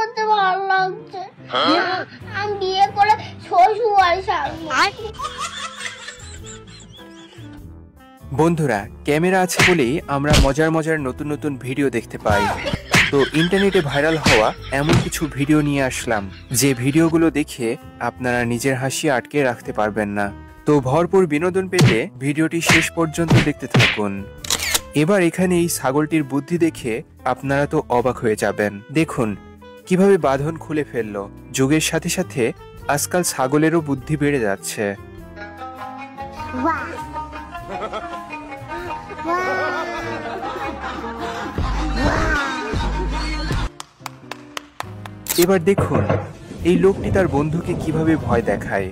করতে ভালো লাগছে। আমি বিয়ে করে শ্বশুর বাড়ি থাকবো। বন্ধুরা, ক্যামেরা আছে বলেই আমরা মজার মজার নতুন নতুন ভিডিও দেখতে পাই। তো ইন্টারনেটে ভাইরাল হওয়া এমন কিছু ভিডিও নিয়ে আসলাম, যে ভিডিওগুলো দেখে আপনারা নিজের হাসি আটকে রাখতে পারবেন না। তো ভরপুর বিনোদন পেতে ভিডিওটি শেষ পর্যন্ত দেখতে থাকুন। এবার এখানে এই ছাগলটির বুদ্ধি দেখে আপনারা তো অবাক হয়ে যাবেন। দেখুন কিভাবে বাঁধন খুলে ফেললো। যুগের সাথে সাথে আজকাল ছাগলেরও বুদ্ধি বেড়ে যাচ্ছে। এবার দেখুন এই লোকটি তার বন্ধুকে কিভাবে ভয় দেখায়।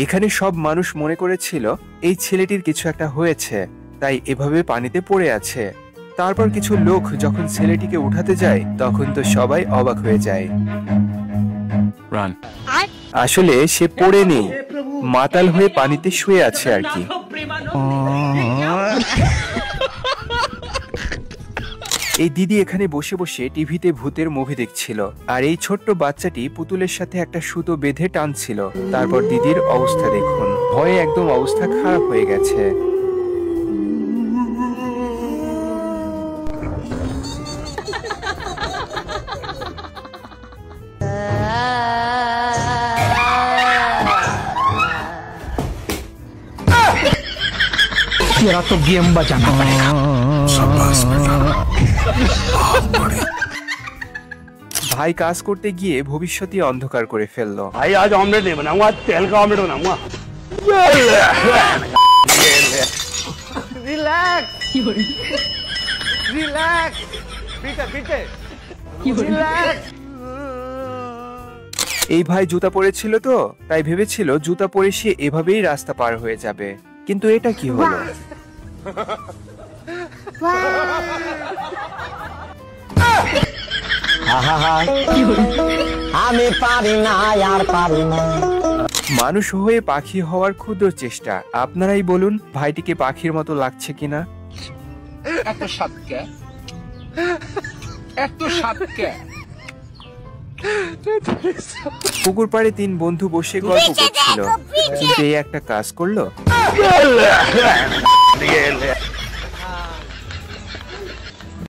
এখানে সব মানুষ মনে করেছিল এই ছেলেটির কিছু একটা হয়েছে, তাই এভাবে পানিতে পড়ে আছে। তারপর কিছু লোক যখন ছেলেটিকে উঠাতে যায় তখন তো সবাই অবাক হয়ে যায়। আসলে সে পড়ে নেই, মাতাল হয়ে পানিতে শুয়ে আছে আর কি। এই দিদি এখানে বসে বসে টিভিতে ভূতের মুভি দেখছিল, আর এই ছোট্ট বাচ্চাটি পুতুলের সাথে একটা সুতো বেঁধে টানছিল। তারপর দিদির অবস্থা দেখুন, ভয়ে একদম অবস্থা খারাপ হয়ে গেছে। तेरा तो गेम बचाना पड़ेगा। ভাই কাজ করতে গিয়ে ভবিষ্যৎই অন্ধকার করে ফেললো। भाई आज ऑमलेट नहीं बनाऊंगा, आज तेल का ऑमलेट बनाऊंगा। रिलैक्स रिलैक्स, पीछे पीछे रिलैक्स। এই ভাই জুতা পরেছিল তো, তাই ভেবেছিল জুতা পরে সে এভাবেই রাস্তা পার হয়ে যাবে, কিন্তু এটা কি হলো? আমি পারি না, আর পারি না। মানুষ হয়ে পাখি হওয়ার ক্ষুদ্র চেষ্টা। আপনারাই বলুন ভাইটিকে পাখির মতো লাগছে কিনা? এত সাতকে এত সাতকে। পুকুর পাড়ে তিন বন্ধু বসে গল্প করছিল, কিন্তু এই একটা কাজ করলো।